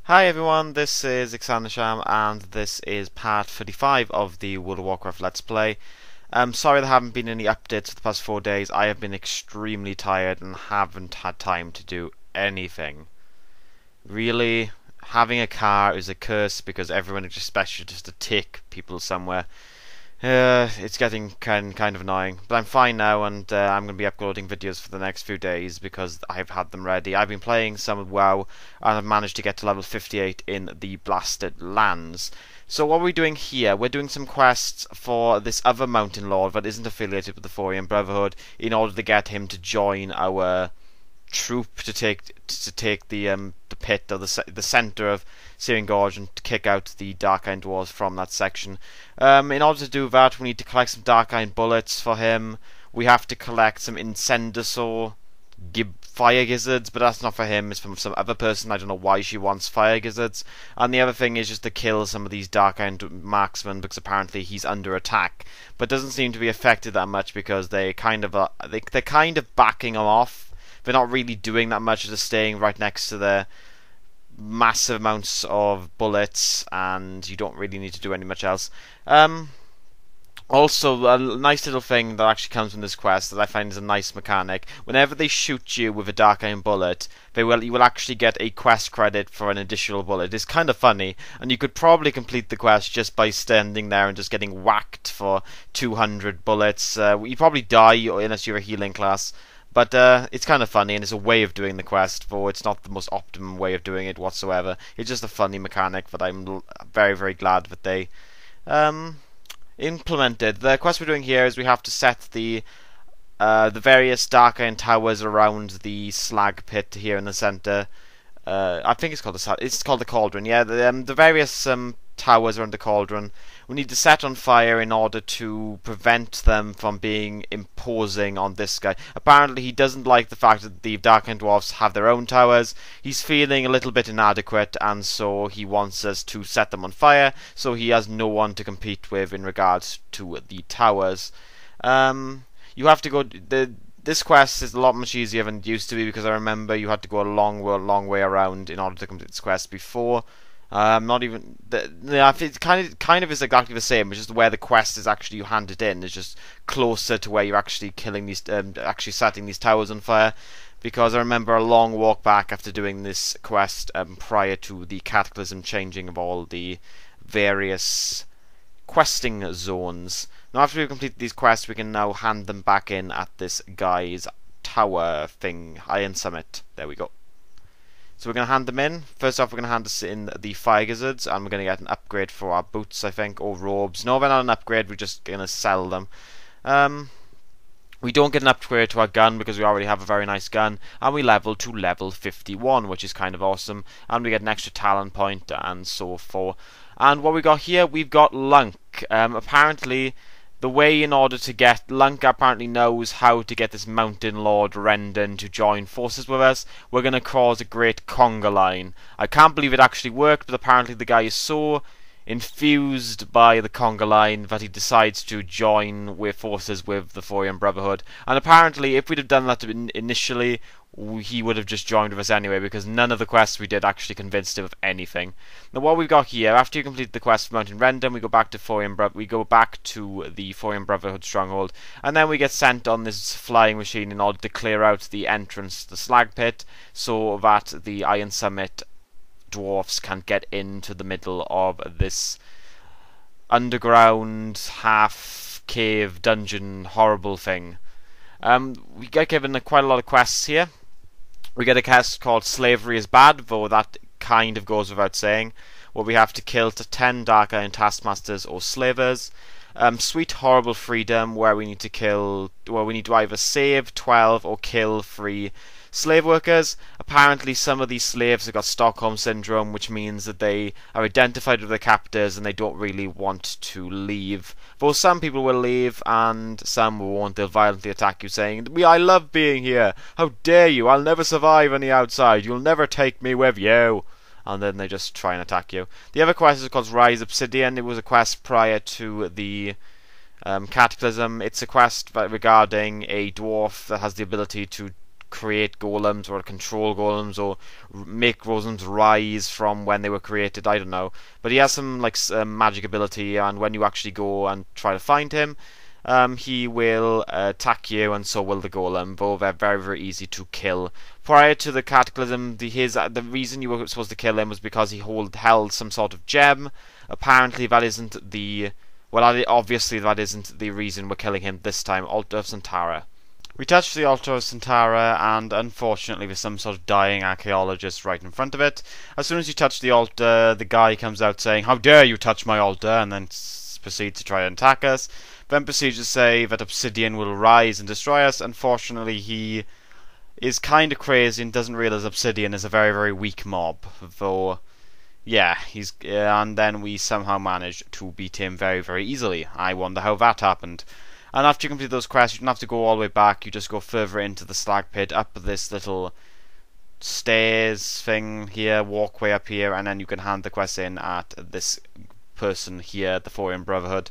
Hi everyone, this is Xandersham and this is part 35 of the World of Warcraft Let's Play. Sorry there haven't been any updates for the past 4 days. I have been extremely tired and haven't had time to do anything. Really, having a car is a curse because everyone is especially just to take people somewhere. It's getting kind of annoying, but I'm fine now, and I'm going to be uploading videos for the next few days because I've had them ready. I've been playing some WoW, and I've managed to get to level 58 in the Blasted Lands. So what are we doing here? We're doing some quests for this other mountain lord that isn't affiliated with the Thorian Brotherhood in order to get him to join our troop to take the pit or the center of Searing Gorge and to kick out the Dark Iron Dwarves from that section. In order to do that, we need to collect some Dark Iron bullets for him. We have to collect some Incendisaur fire gizzards, but that's not for him, it's from some other person. I don't know why she wants fire gizzards. And the other thing is just to kill some of these Dark Iron marksmen because apparently he's under attack, but doesn't seem to be affected that much because they're kind of backing him off. They're not really doing that much, just staying right next to their massive amounts of bullets, and you don't really need to do any much else. Also, a nice little thing that actually comes from this quest that I find is a nice mechanic. Whenever they shoot you with a Dark Iron bullet, you will actually get a quest credit for an additional bullet. It's kind of funny, and you could probably complete the quest just by standing there and just getting whacked for 200 bullets. You probably die unless you're a healing class. But it's kind of funny, and it's a way of doing the quest, though it's not the most optimum way of doing it whatsoever. It's just a funny mechanic that I'm very, very glad that they implemented. The quest we're doing here is we have to set the various Dark Iron towers around the slag pit here in the center. I think it's called the cauldron. Yeah, the various towers around the cauldron. We need to set on fire in order to prevent them from being imposing on this guy. Apparently he doesn't like the fact that the Dark Iron Dwarfs have their own towers. He's feeling a little bit inadequate, and so he wants us to set them on fire, so he has no one to compete with in regards to the towers. You have to go... This quest is a lot much easier than it used to be, because I remember you had to go a long way around in order to complete this quest before. Not even it kind of is exactly the same. It's just where the quest is actually you hand it in is just closer to where you're actually killing these, actually setting these towers on fire. Because I remember a long walk back after doing this quest prior to the cataclysm changing of all the various questing zones. Now after we've completed these quests, we can now hand them back in at this guy's tower thing, Iron Summit. There we go. So we're going to hand them in. First off, we're going to hand us in the fire gizzards, and we're going to get an upgrade for our boots, I think, or robes. No, they're not an upgrade, we're just going to sell them. We don't get an upgrade to our gun because we already have a very nice gun, and we level to level 51, which is kind of awesome, and we get an extra talent point and so forth. And what we got here, we've got Lunk. Apparently, the way in order to get... Lunk apparently knows how to get this Mountain Lord Rendon to join forces with us. We're going to cause a great conga line. I can't believe it actually worked, but apparently the guy is so infused by the conga line that he decides to join with forces with the Thorian Brotherhood. And apparently, if we'd have done that initially, he would have just joined with us anyway, because none of the quests we did actually convinced him of anything. Now what we've got here, after you complete the quest for Mountain Rendon, we go back to the Thorian Brotherhood stronghold, and then we get sent on this flying machine in order to clear out the entrance to the slag pit, so that the Iron Summit dwarfs can get into the middle of this underground half cave dungeon horrible thing. We get given quite a lot of quests here. We get a quest called Slavery is Bad, though that kind of goes without saying, where we have to kill 10 Dark Iron Taskmasters or Slavers. Sweet Horrible Freedom, where we need to either save 12 or kill 3 slave workers. Apparently some of these slaves have got Stockholm Syndrome, which means that they are identified with their captors and they don't really want to leave. Though some people will leave and some won't. They'll violently attack you saying, I love being here, how dare you, I'll never survive on the outside, you'll never take me with you. And then they just try and attack you. The other quest is called Rise Obsidian. It was a quest prior to the Cataclysm. It's a quest regarding a dwarf that has the ability to create golems or control golems or make golems rise from when they were created. I don't know, but he has some like magic ability, and when you actually go and try to find him, he will attack you, and so will the golem. Both are very, very easy to kill. Prior to the cataclysm, the reason you were supposed to kill him was because he held some sort of gem. Apparently, that isn't the obviously that isn't the reason we're killing him this time. Altar of Santara. We touch the Altar of Santara, and unfortunately there's some sort of dying archaeologist right in front of it. As soon as you touch the altar, the guy comes out saying, "How dare you touch my altar," and then proceeds to try and attack us. Then proceeds to say that obsidian will rise and destroy us. Unfortunately, he is kind of crazy and doesn't realize obsidian is a very, very weak mob, though. Yeah, and then we somehow managed to beat him very, very easily. I wonder how that happened. And after you complete those quests, you don't have to go all the way back. You just go further into the slag pit, up this little stairs thing here, walkway up here, and then you can hand the quest in at this person here, the Thorian Brotherhood.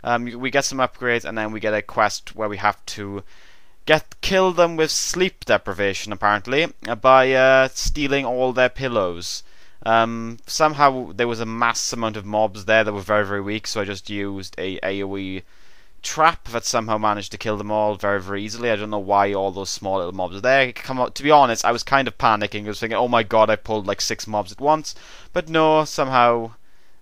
We get some upgrades, and then we get a quest where we have to kill them with sleep deprivation, apparently, by stealing all their pillows. Somehow there was a mass amount of mobs there that were very, very weak, so I just used a AoE trap that somehow managed to kill them all very, very easily. I don't know why all those small little mobs are there. To be honest, I was kind of panicking. I was thinking, oh my god, I pulled like 6 mobs at once. But no, somehow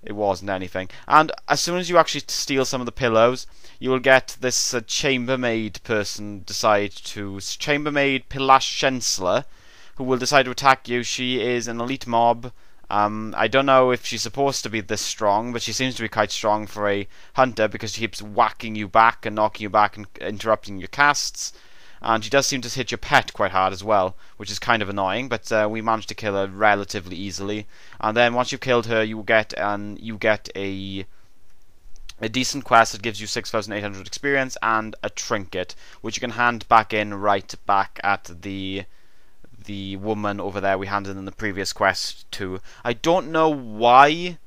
it wasn't anything. And as soon as you actually steal some of the pillows, you will get this chambermaid person chambermaid Pilash Shensler, who will decide to attack you. She is an elite mob. I don't know if she's supposed to be this strong, but she seems to be quite strong for a hunter because she keeps whacking you back and knocking you back and interrupting your casts. And she does seem to hit your pet quite hard as well, which is kind of annoying, but we managed to kill her relatively easily. And then once you've killed her, you get a decent quest that gives you 6,800 experience and a trinket, which you can hand back at the woman over there we handed in the previous quest to. I don't know why.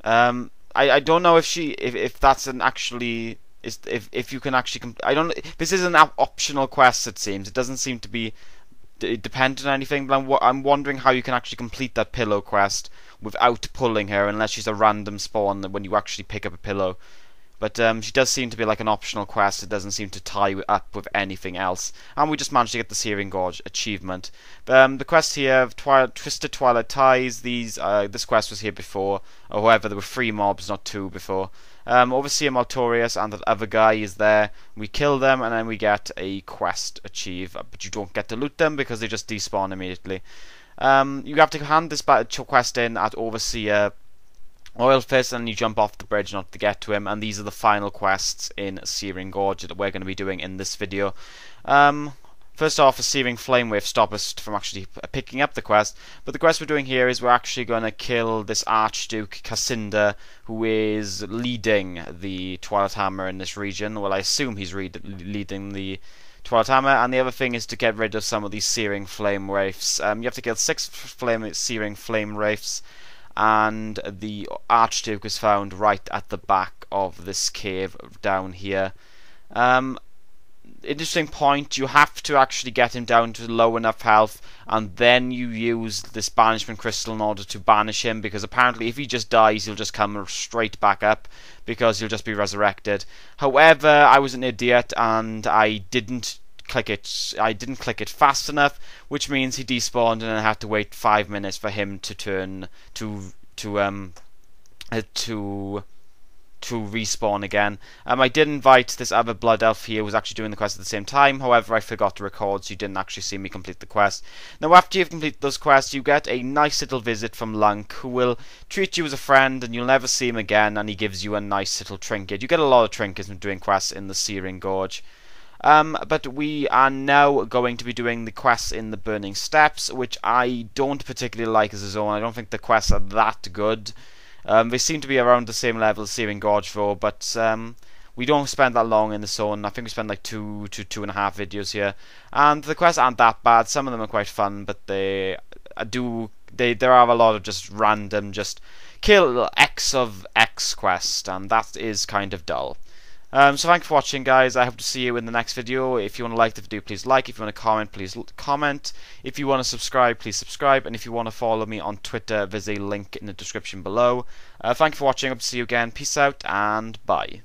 I don't know if that's an actually if you can actually I don't. This is an optional quest. It seems it doesn't seem to be dependent on anything. But I'm wondering how you can actually complete that pillow quest without pulling her, unless she's a random spawn when you actually pick up a pillow. But she does seem to be like an optional quest. It doesn't seem to tie up with anything else. And we just managed to get the Searing Gorge achievement. The quest here of Twisted Twilight Ties, this quest was here before. However, there were 3 mobs, not 2 before. Overseer Maltorius and that other guy is there. We kill them, and then we get a quest achieve. But you don't get to loot them because they just despawn immediately. You have to hand this quest in at Overseer Oil Fist, and you jump off the bridge not to get to him, and these are the final quests in Searing Gorge that we're going to be doing in this video. First off, a Searing Flame Wave stop us from actually picking up the quest, but the quest we're doing here is we're actually going to kill this Archduke Cassinda, who is leading the Twilight Hammer in this region. Well, I assume he's leading the Twilight Hammer, and the other thing is to get rid of some of these Searing Flame Wraiths. You have to kill 6 Searing Flame Wraiths, and the Archduke is found right at the back of this cave down here. Interesting point, you have to actually get him down to low enough health, and then you use this banishment crystal in order to banish him, because apparently if he just dies he'll just come straight back up because he'll just be resurrected. However, I was an idiot and I didn't click it fast enough, which means he despawned, and I had to wait 5 minutes for him to turn to respawn again. I did invite this other blood elf here who was actually doing the quest at the same time. However, I forgot to record, so you didn't actually see me complete the quest. Now, after you've completed those quests, you get a nice little visit from Lunk, who will treat you as a friend, and you'll never see him again, and he gives you a nice little trinket. You get a lot of trinkets from doing quests in the Searing Gorge. But we are now going to be doing the quests in the Burning Steppes, which I don't particularly like as a zone. I don't think the quests are that good. They seem to be around the same level as Searing Gorge though, but we don't spend that long in the zone. I think we spend like 2 to 2.5 videos here, and the quests aren't that bad. Some of them are quite fun, but there are a lot of just random, just kill X of X quest, and that is kind of dull. So thank you for watching, guys. I hope to see you in the next video. If you want to like the video, please like. If you want to comment, please comment. If you want to subscribe, please subscribe. And if you want to follow me on Twitter, there's a link in the description below. Thank you for watching. I hope to see you again. Peace out and bye.